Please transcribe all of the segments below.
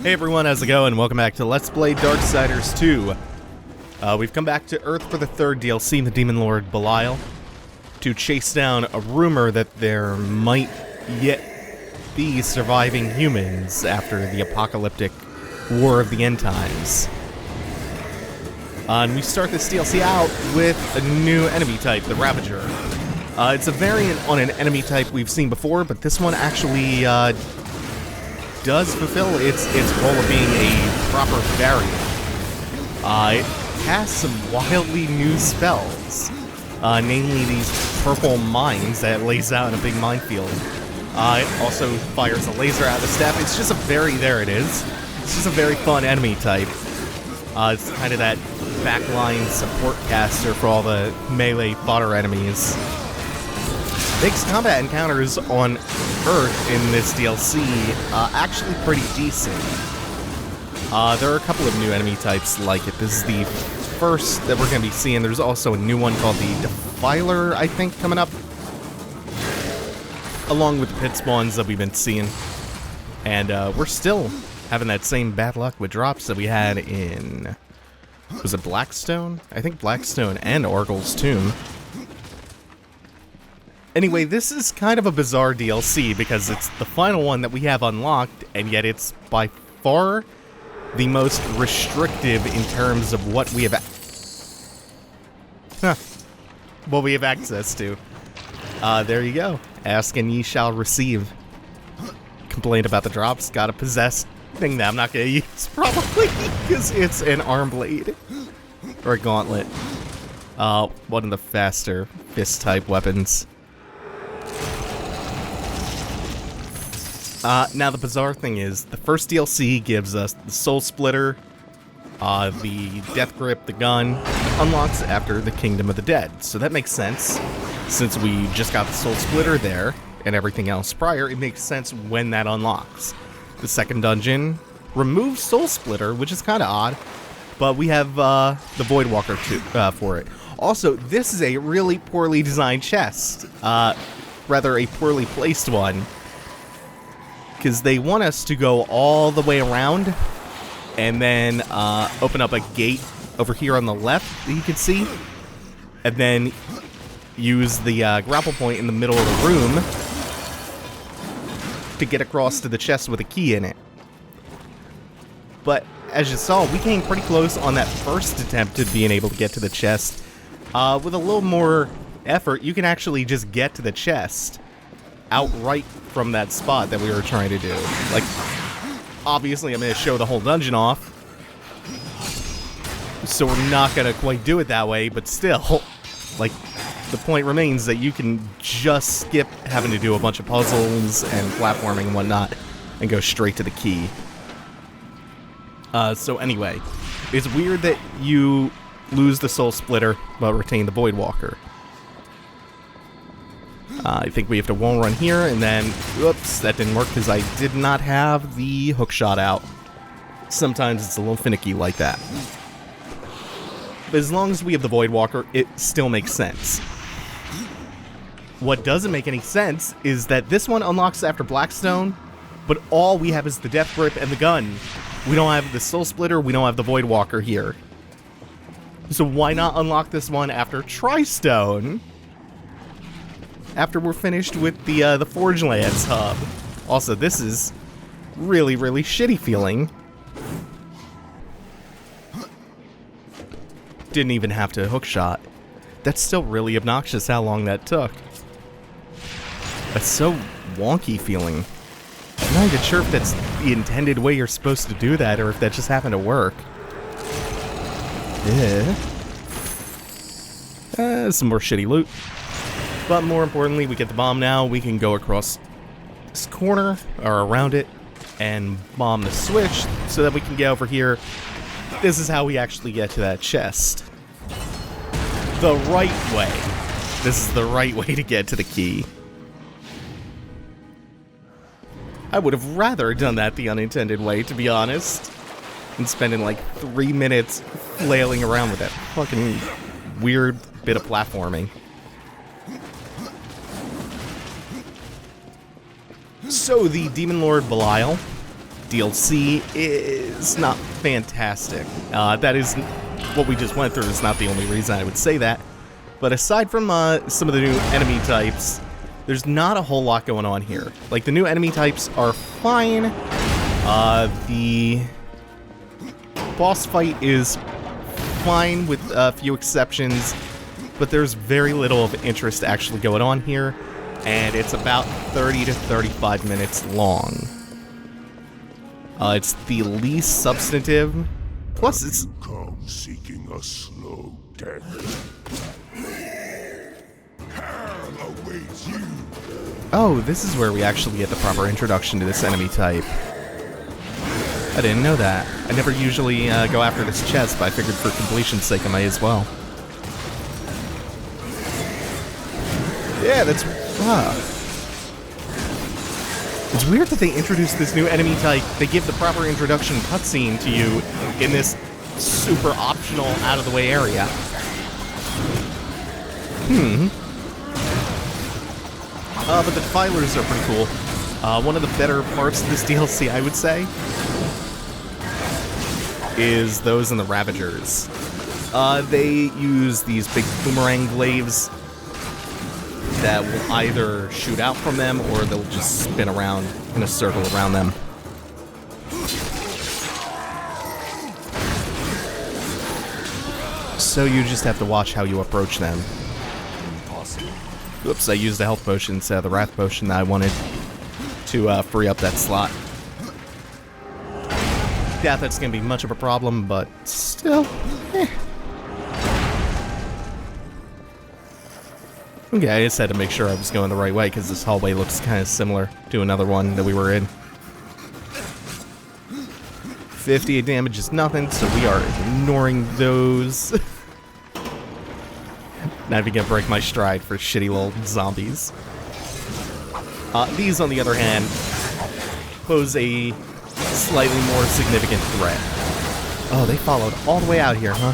Hey everyone, how's it going? Welcome back to Let's Play Darksiders 2. We've come back to Earth for the third DLC, the Demon Lord Belial, to chase down a rumor that there might yet be surviving humans after the apocalyptic War of the End Times. And we start this DLC out with a new enemy type, the Ravager. It's a variant on an enemy type we've seen before, but this one actually does fulfill its role of being a proper variant. It has some wildly new spells, namely these purple mines that it lays out in a big minefield. It also fires a laser out of the staff. It's just there it is. It's just a very fun enemy type. It's kind of that backline support caster for all the melee fodder enemies. Makes combat encounters on Earth in this DLC actually pretty decent. There are a couple of new enemy types like it. This is the first that we're going to be seeing. There's also a new one called the Defiler, I think, coming up, along with the pit spawns that we've been seeing. And we're still having that same bad luck with drops that we had in... was it Blackstone? I think Blackstone and Orgul's Tomb. Anyway, this is kind of a bizarre DLC because it's the final one that we have unlocked, and yet it's by far the most restrictive in terms of what we have access to. There you go. Ask and ye shall receive. Complained about the drops. Got a possessed thing that I'm not going to use, probably, because it's an arm blade. Or a gauntlet. One of the faster fist-type weapons. Now the bizarre thing is, the first DLC gives us the Soul Splitter, the Death Grip, the gun, unlocks after the Kingdom of the Dead. So that makes sense, since we just got the Soul Splitter there, and everything else prior, it makes sense when that unlocks. The second dungeon removes Soul Splitter, which is kind of odd, but we have the Voidwalker for it. Also, this is a really poorly designed chest, rather a poorly placed one. Because they want us to go all the way around and then open up a gate over here on the left that you can see, and then use the grapple point in the middle of the room to get across to the chest with a key in it. But as you saw, we came pretty close on that first attempt to being able to get to the chest. With a little more effort, you can actually just get to the chest outright from that spot that we were trying to do. Like, obviously I'm going to show the whole dungeon off, so we're not going to quite do it that way, but still, like, the point remains that you can just skip having to do a bunch of puzzles and platforming and whatnot and go straight to the key. So anyway, it's weird that you lose the Soul Splitter but retain the Voidwalker. I think we have to wall run here, and then, whoops, that didn't work because I did not have the hook shot out. Sometimes it's a little finicky like that. But as long as we have the Voidwalker, it still makes sense. What doesn't make any sense is that this one unlocks after Blackstone, but all we have is the Death Grip and the gun. We don't have the Soul Splitter, we don't have the Voidwalker here. So why not unlock this one after Tristone? After we're finished with the Forgelands hub. Also, this is really, really shitty feeling. Didn't even have to hookshot. That's still really obnoxious how long that took. That's so wonky feeling. I'm not even sure if that's the intended way you're supposed to do that, or if that just happened to work. Yeah. Some more shitty loot. But more importantly, we get the bomb now. We can go across this corner, or around it, and bomb the switch, so that we can get over here. This is how we actually get to that chest. The right way. This is the right way to get to the key. I would have rather done that the unintended way, to be honest, than spending like 3 minutes flailing around with that fucking weird bit of platforming. So the Demon Lord Belial DLC is not fantastic. That is what we just went through is not the only reason I would say that. But aside from some of the new enemy types, there's not a whole lot going on here. Like, the new enemy types are fine. The boss fight is fine with a few exceptions, but there's very little of interest actually going on here, and it's about 30 to 35 minutes long. It's the least substantive, plus it's... Come seeking a slow death. Hell awaits you. Oh, this is where we actually get the proper introduction to this enemy type. I didn't know that. I never usually go after this chest, but I figured for completion's sake I might as well. Yeah, that's... It's weird that they introduced this new enemy type. They give the proper introduction cutscene to you in this super optional, out-of-the-way area. But the defilers are pretty cool. One of the better parts of this DLC, I would say, is those in the Ravagers. They use these big boomerang glaives that will either shoot out from them or they'll just spin around in a circle around them. So you just have to watch how you approach them. Oops, I used a health potion instead of the wrath potion that I wanted to free up that slot. Yeah, that's gonna be much of a problem, but still, Okay, I just had to make sure I was going the right way, because this hallway looks kind of similar to another one that we were in. 58 damage is nothing, so we are ignoring those. Not even gonna break my stride for shitty little zombies. These, on the other hand, pose a slightly more significant threat. Oh, they followed all the way out here, huh?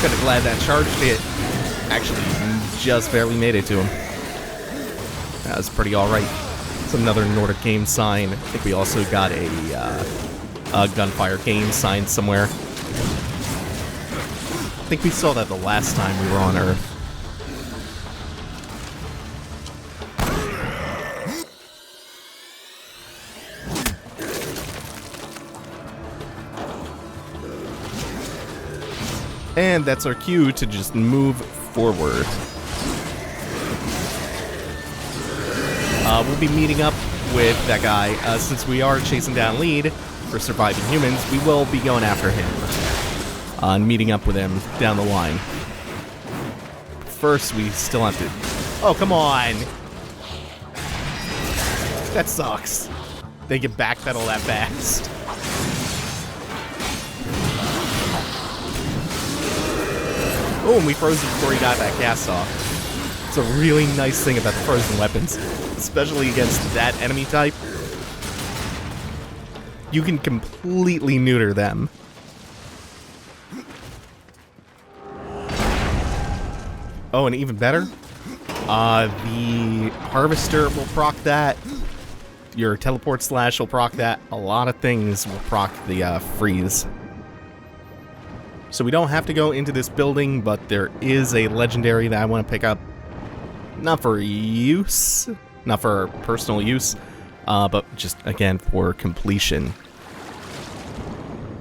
Kinda glad that charged hit actually just barely made it to him. That was pretty alright. It's another Nordic game sign. I think we also got a gunfire game sign somewhere. I think we saw that the last time we were on Earth. And that's our cue to just move forward. We'll be meeting up with that guy. Since we are chasing down lead for surviving humans, we will be going after him. And meeting up with him down the line. First, we still have to... Oh, come on! That sucks. They can backpedal that fast. Oh, and we froze him before he got that cast off. It's a really nice thing about the frozen weapons, especially against that enemy type. You can completely neuter them. Oh, and even better, the Harvester will proc that. Your Teleport Slash will proc that. A lot of things will proc the freeze. So we don't have to go into this building, but there is a legendary that I want to pick up. Not for use, not for personal use, but just, again, for completion.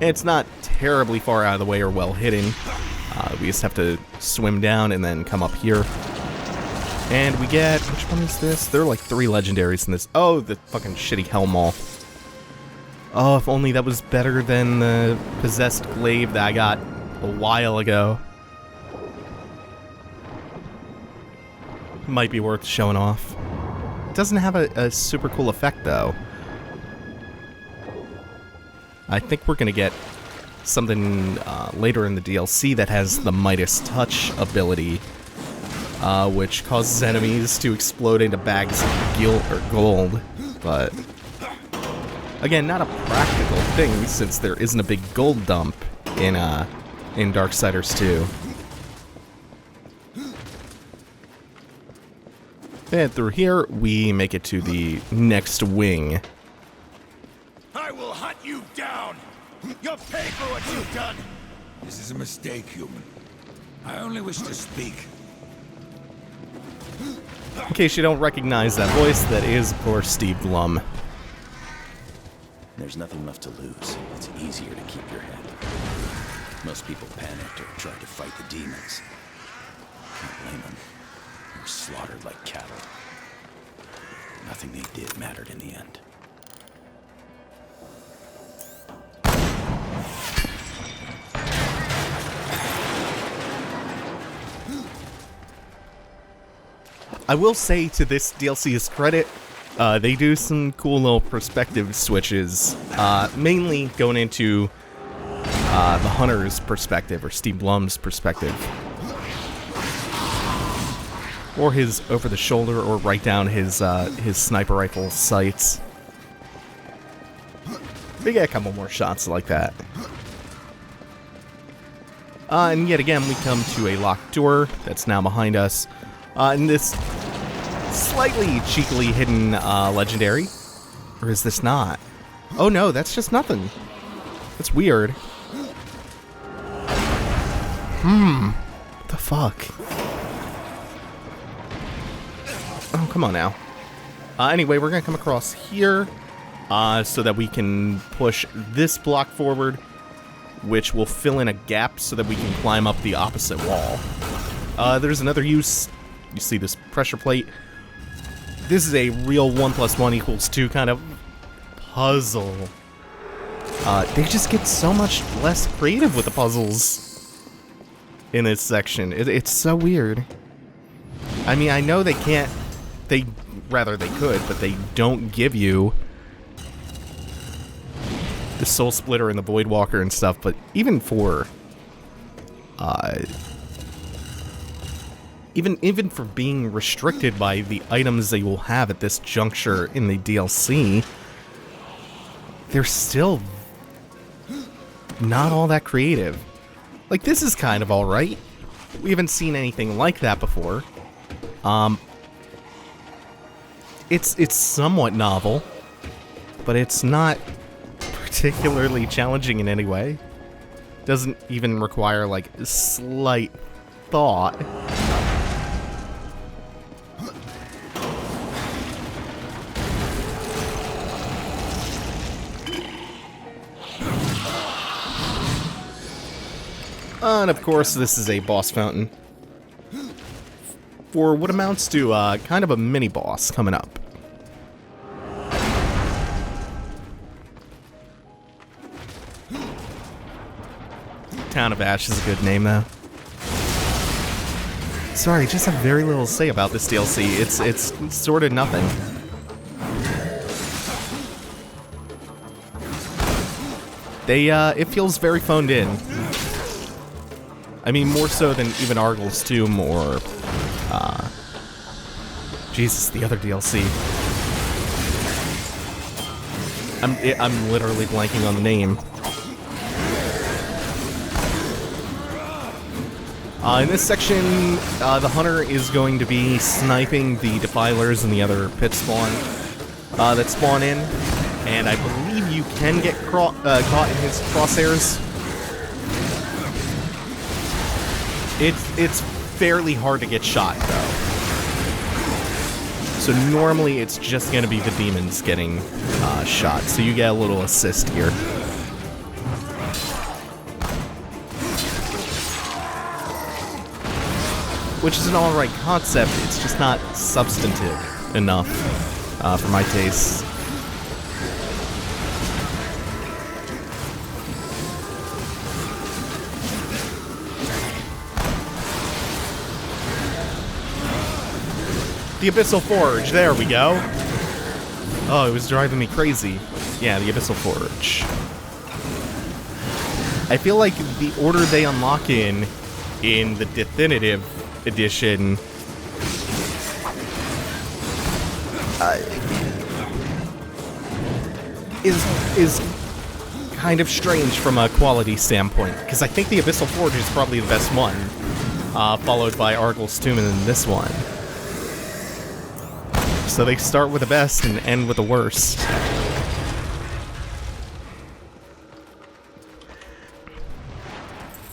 It's not terribly far out of the way or well hidden. We just have to swim down and then come up here. And we get... Which one is this? There are like 3 legendaries in this. Oh, the fucking shitty Hellmaw. Oh, if only that was better than the possessed glaive that I got a while ago. Might be worth showing off. It doesn't have a super cool effect, though. I think we're gonna get something later in the DLC that has the Midas Touch ability, which causes enemies to explode into bags of gold, but again, not a practical thing since there isn't a big gold dump in Darksiders 2. And through here, we make it to the next wing. I will hunt you down! You'll pay for what you've done! This is a mistake, human. I only wish to speak. In case you don't recognize that voice, that is, of course, Steve Blum. There's nothing left to lose. It's easier to keep your head. Most people panicked or tried to fight the demons. Can't blame them. They were slaughtered like cattle. Nothing they did mattered in the end. I will say, to this DLC's credit, they do some cool little perspective switches, mainly going into the hunter's perspective, or Steve Blum's perspective. Or his over-the-shoulder, or right down his sniper rifle sights. We get a couple more shots like that. And yet again, we come to a locked door that's now behind us. And this slightly cheekily hidden legendary. Or is this not? Oh no, that's just nothing. That's weird. What the fuck? Oh, come on now. Anyway, we're gonna come across here so that we can push this block forward, which will fill in a gap so that we can climb up the opposite wall. There's another use. You see this pressure plate. This is a real 1 + 1 = 2 kind of puzzle. They just get so much less creative with the puzzles in this section. It's so weird. I mean, I know they can't... they could, but they don't give you the Soul Splitter and the Void Walker and stuff, but even for... Even for being restricted by the items they will have at this juncture in the DLC, they're still not all that creative. Like, this is kind of alright. We haven't seen anything like that before. It's somewhat novel, but it's not particularly challenging in any way. Doesn't even require, like, slight thought. And of course, this is a boss fountain for what amounts to kind of a mini-boss coming up. Town of Ash is a good name, though. Sorry, just have very little to say about this DLC. It's sort of nothing. It feels very phoned in. I mean, more so than even Argyl's Tomb or, Jesus, the other DLC. I'm literally blanking on the name. In this section, the hunter is going to be sniping the defilers and the other pit spawn that spawn in, and I believe you can get caught in his crosshairs. It's fairly hard to get shot, though. So normally it's just going to be the demons getting shot, so you get a little assist here. Which is an alright concept, it's just not substantive enough for my taste. The Abyssal Forge, there we go. Oh, it was driving me crazy. Yeah, the Abyssal Forge. I feel like the order they unlock in the definitive edition is kind of strange from a quality standpoint, because I think the Abyssal Forge is probably the best one, followed by Argyl's Tomb and then this one. So they start with the best and end with the worst.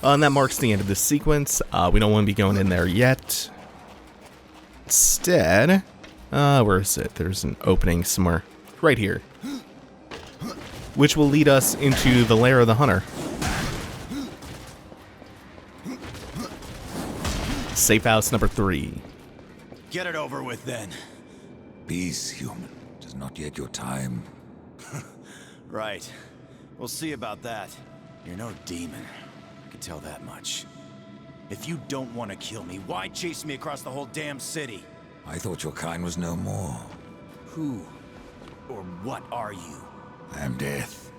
And that marks the end of this sequence. We don't want to be going in there yet. Instead, where is it? There's an opening somewhere. Right here. Which will lead us into the lair of the hunter. Safe house number 3. Get it over with then. Peace, human. It is not yet your time. Right. We'll see about that. You're no demon. I can tell that much. If you don't want to kill me, why chase me across the whole damn city? I thought your kind was no more. Who or what are you? I am death.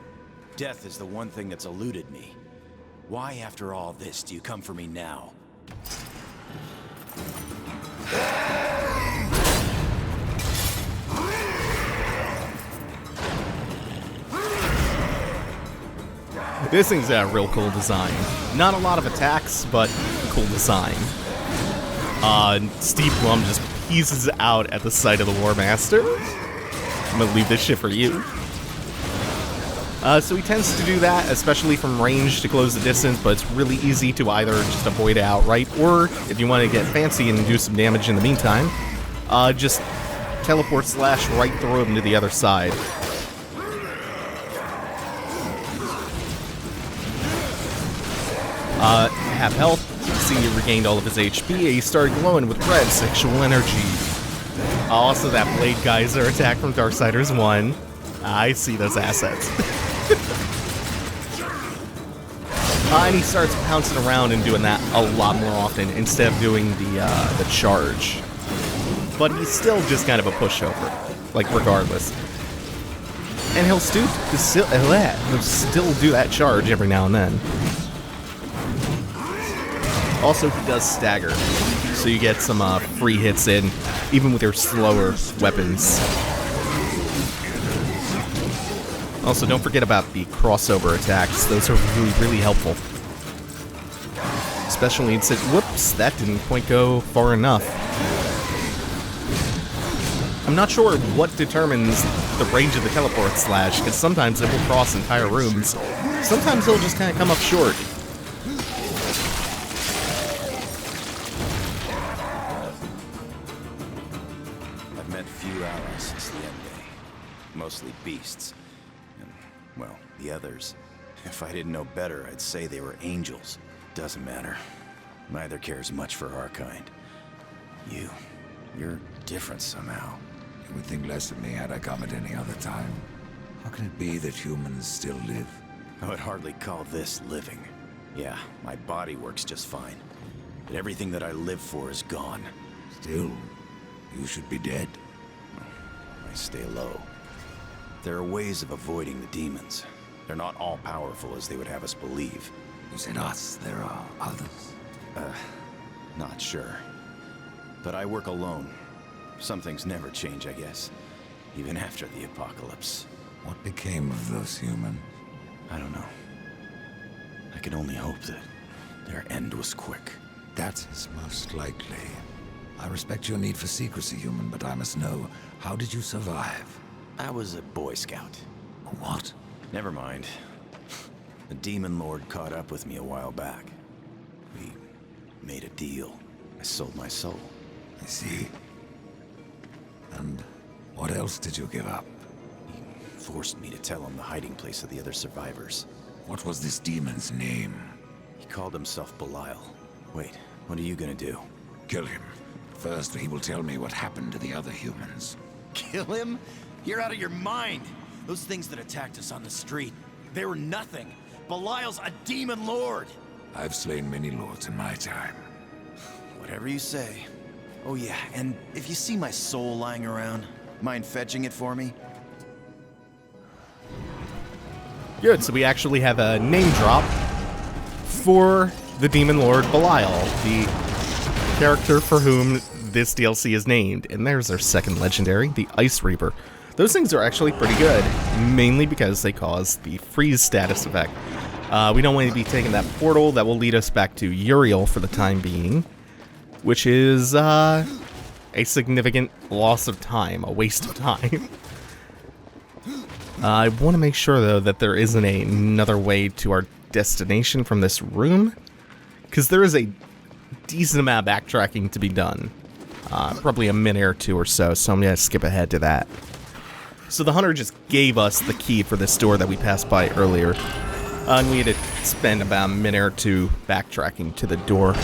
Death is the one thing that's eluded me. Why, after all this, do you come for me now? This thing's got a real cool design. Not a lot of attacks, but cool design. Steve Blum just pieces out at the sight of the War Master. I'm gonna leave this shit for you. So he tends to do that, especially from range to close the distance, but it's really easy to either just avoid it outright, or if you want to get fancy and do some damage in the meantime, just teleport slash right through him to the other side. Half health. See, he regained all of his HP. He started glowing with red sexual energy. Also, that Blade Geyser attack from Darksiders 1. I see those assets. And he starts pouncing around and doing that a lot more often instead of doing the charge. But he's still just kind of a pushover, like regardless. And he'll still do that charge every now and then. Also, he does stagger, so you get some free hits in, even with your slower weapons. Also, don't forget about the crossover attacks. Those are really, really helpful. Especially in whoops, that didn't quite go far enough. I'm not sure what determines the range of the teleport slash, because sometimes it will cross entire rooms. Sometimes it'll just kind of come up short. Mostly beasts. And, well, the others. If I didn't know better, I'd say they were angels. Doesn't matter. Neither cares much for our kind. You're different somehow. You would think less of me had I come at any other time. How can it be that humans still live? I would hardly call this living. Yeah, my body works just fine. But everything that I live for is gone. Still, you should be dead. I stay low. There are ways of avoiding the demons. They're not all powerful as they would have us believe. You said us, there are others. Not sure. But I work alone. Some things never change, I guess. Even after the apocalypse. What became of those humans? I don't know. I can only hope that their end was quick. That is most likely. I respect your need for secrecy, human, but I must know, how did you survive? I was a Boy Scout. A what? Never mind. The Demon Lord caught up with me a while back. We made a deal. I sold my soul. I see. And what else did you give up? He forced me to tell him the hiding place of the other survivors. What was this demon's name? He called himself Belial. Wait, what are you gonna do? Kill him. First, he will tell me what happened to the other humans. Kill him? You're out of your mind! Those things that attacked us on the street, they were nothing. Belial's a demon lord! I've slain many lords in my time. Whatever you say. Oh yeah, and if you see my soul lying around, mind fetching it for me? Good, so we actually have a name drop for the Demon Lord Belial, the character for whom this DLC is named. And there's our second legendary, the Ice Reaper. Those things are actually pretty good, mainly because they cause the freeze status effect. We don't want to be taking that portal that will lead us back to Uriel for the time being, which is a significant loss of time, a waste of time. I want to make sure, though, that there isn't another way to our destination from this room, because there is a decent amount of backtracking to be done. Probably a minute or two or so, so I'm going to skip ahead to that. So the hunter just gave us the key for this door that we passed by earlier, and we had to spend about a minute or two backtracking to the door.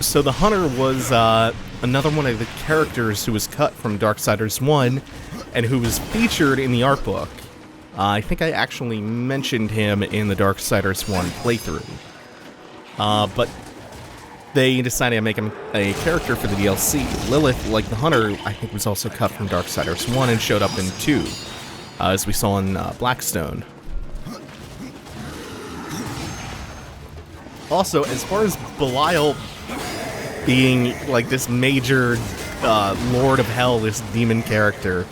So the hunter was another one of the characters who was cut from Darksiders 1 and who was featured in the art book. I think I actually mentioned him in the Darksiders 1 playthrough. But they decided to make him a character for the DLC. Lilith, like the hunter, I think was also cut from Darksiders 1 and showed up in 2, as we saw in Blackstone. Also, as far as Belial being like this major Lord of Hell, this demon character.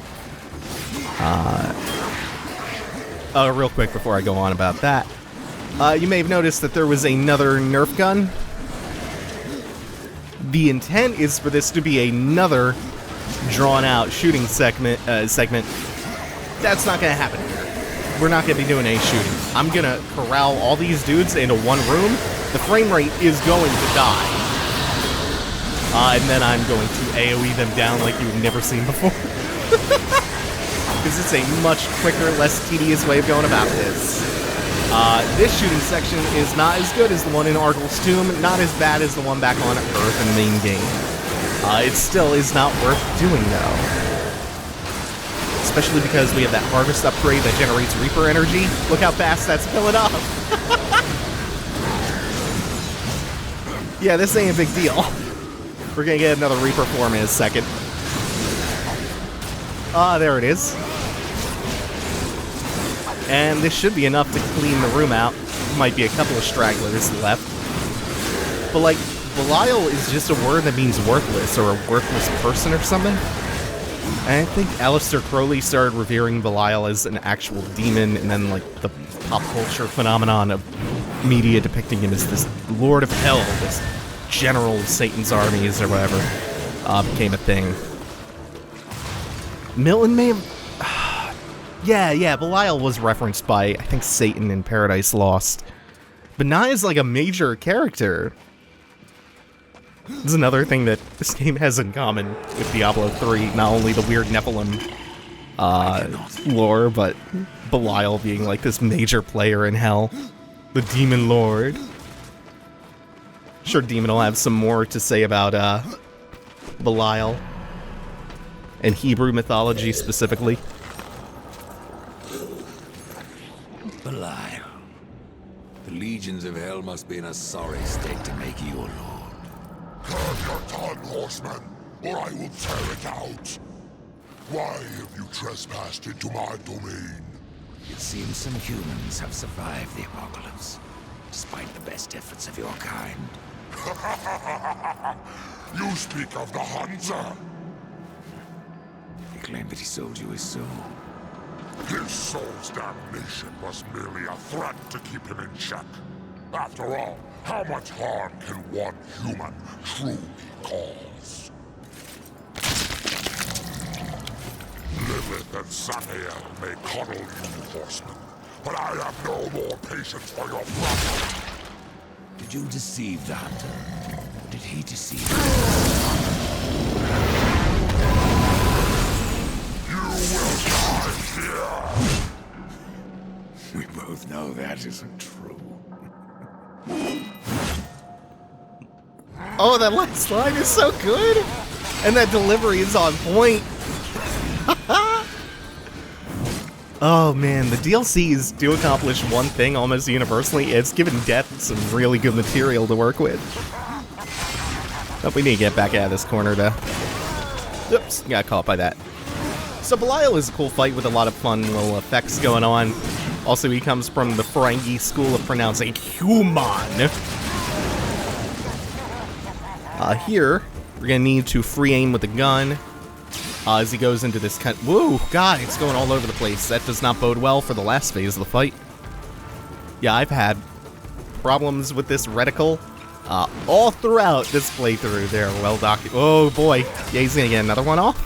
Real quick before I go on about that, you may have noticed that there was another Nerf gun. The intent is for this to be another drawn-out shooting segment. That's not going to happen here. We're not going to be doing any shooting. I'm going to corral all these dudes into one room. The frame rate is going to die. And then I'm going to AoE them down like you've never seen before. Because it's a much quicker, less tedious way of going about this. This shooting section is not as good as the one in Argyl's Tomb, not as bad as the one back on Earth in the main game. It still is not worth doing, though. Especially because we have that harvest upgrade that generates Reaper energy. Look how fast that's filling up! Yeah, this ain't a big deal. We're gonna get another Reaper form in a second. There it is. And this should be enough to clean the room out. Might be a couple of stragglers left. But like, Belial is just a word that means worthless, or a worthless person or something. And I think Aleister Crowley started revering Belial as an actual demon, and then like the pop culture phenomenon of media depicting him as this Lord of Hell, this general of Satan's armies or whatever, became a thing. Milton may have... yeah, Belial was referenced by, I think, Satan in Paradise Lost. But not as, like, a major character. This is another thing that this game has in common with Diablo 3. Not only the weird Nephilim lore, but Belial being, like, this major player in Hell. The Demon Lord. Sure, Demon will have some more to say about Belial and Hebrew mythology specifically. Belial. The legions of hell must be in a sorry state to make you a lord. Curb your tongue, horseman, or I will tear it out. Why have you trespassed into my domain? It seems some humans have survived the apocalypse, despite the best efforts of your kind. You speak of the Hunter? He claimed that he sold you his soul. His soul's damnation was merely a threat to keep him in check. After all, how much harm can one human truly cause? Lilith and Samael may cuddle you, horsemen, but I have no more patience for your problem. Did you deceive the hunter? Or did he deceive you? You will die here! We both know that isn't true. Oh, that last line is so good! And that delivery is on point. Oh man, the DLCs do accomplish one thing almost universally. It's given Death some really good material to work with. But we need to get back out of this corner though. Oops, got caught by that. So Belial is a cool fight with a lot of fun little effects going on. Also, he comes from the Ferengi school of pronouncing human. Here, we're gonna need to free aim with the gun. As he goes into this whoa, God, it's going all over the place. That does not bode well for the last phase of the fight. Yeah, I've had problems with this reticle all throughout this playthrough. They're well documented. Oh boy, yeah, he's gonna get another one off.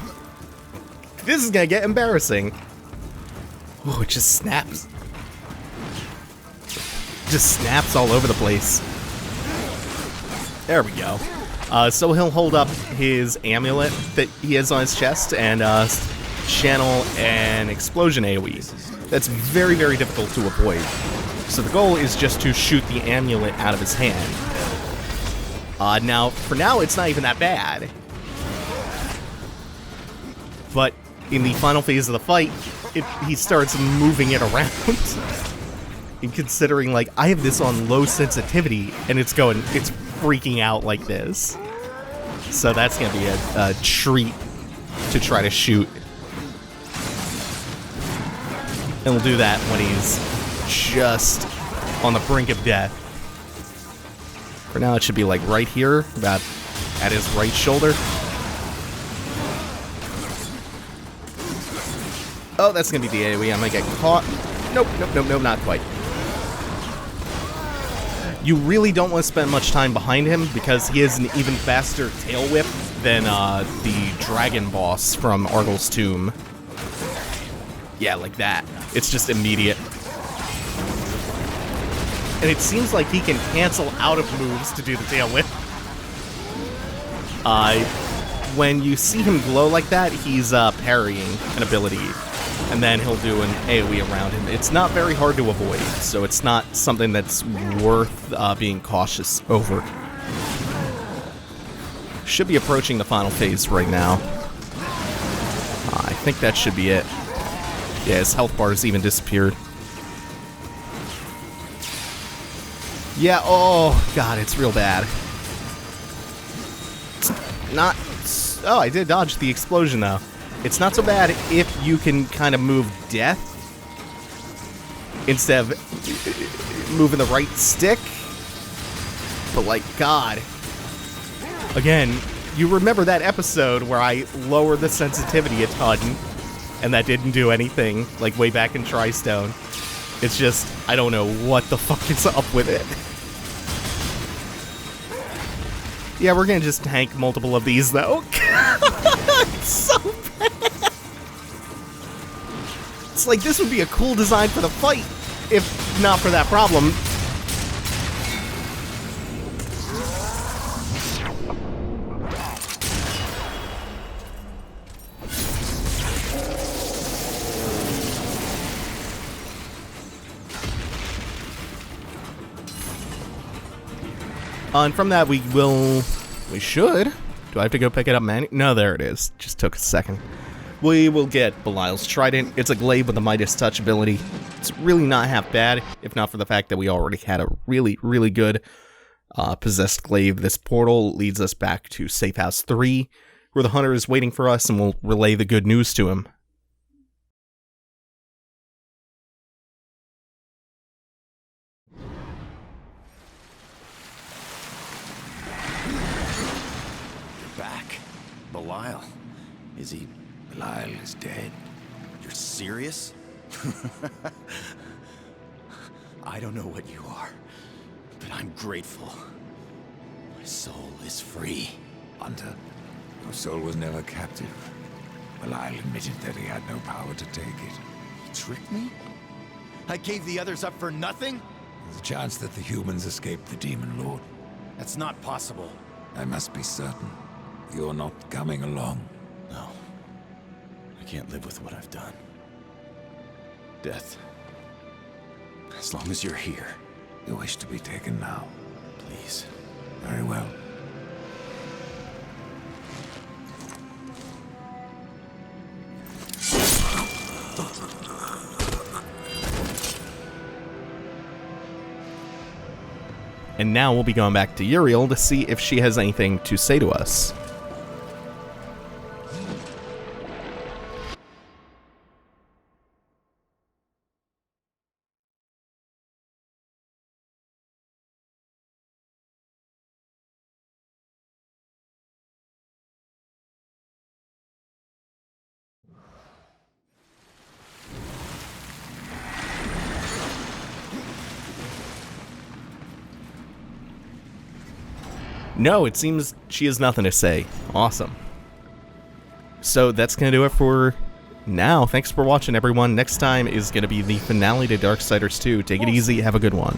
This is gonna get embarrassing. Oh, it just snaps. Just snaps all over the place. There we go. So he'll hold up his amulet that he has on his chest and channel an explosion AoE. That's very, very difficult to avoid. So the goal is just to shoot the amulet out of his hand. Now, for now, it's not even that bad. But in the final phase of the fight, he starts moving it around. And considering, like, I have this on low sensitivity, and it's freaking out like this. So that's gonna be a treat to try to shoot. And we'll do that when he's just on the brink of death. For now, it should be like right here, about at his right shoulder. Oh, that's gonna be the AoE. I'm gonna get caught. Nope, nope, nope, nope, not quite. You really don't want to spend much time behind him because he has an even faster tail whip than the dragon boss from Argyl's Tomb. Yeah, like that. It's just immediate. And it seems like he can cancel out of moves to do the tail whip. When you see him glow like that, he's parrying an ability. And then he'll do an AoE around him. It's not very hard to avoid, so it's not something that's worth being cautious over. Should be approaching the final phase right now. I think that should be it. Yeah, his health bar has even disappeared. Yeah, oh god, it's real bad. It's not... Oh, I did dodge the explosion though. It's not so bad if you can kind of move death instead of moving the right stick. But like, god. Again, you remember that episode where I lowered the sensitivity a ton and that didn't do anything, like way back in Tristone. It's just, I don't know what the fuck is up with it. Yeah, we're gonna just tank multiple of these though. It's so bad. It's like, this would be a cool design for the fight, if not for that problem. And from that, we should. Do I have to go pick it up manually? No, there it is. Just took a second. We will get Belial's Trident. It's a glaive with a Midas Touch ability. It's really not half bad, if not for the fact that we already had a really, really good possessed glaive. This portal leads us back to Safe House 3, where the hunter is waiting for us, and we'll relay the good news to him. Back. Belial. Is he... Belial is dead. You're serious? I don't know what you are, but I'm grateful. My soul is free. Hunter, your soul was never captive. Belial admitted that he had no power to take it. You tricked me? I gave the others up for nothing? There's a chance that the humans escaped the Demon Lord. That's not possible. I must be certain. You're not coming along. No. I can't live with what I've done. Death. As long as you're here. You wish to be taken now. Please. Very well. And now we'll be going back to Uriel to see if she has anything to say to us. No, it seems she has nothing to say. Awesome. So that's going to do it for now. Thanks for watching, everyone. Next time is going to be the finale to Darksiders 2. Take it easy. Have a good one.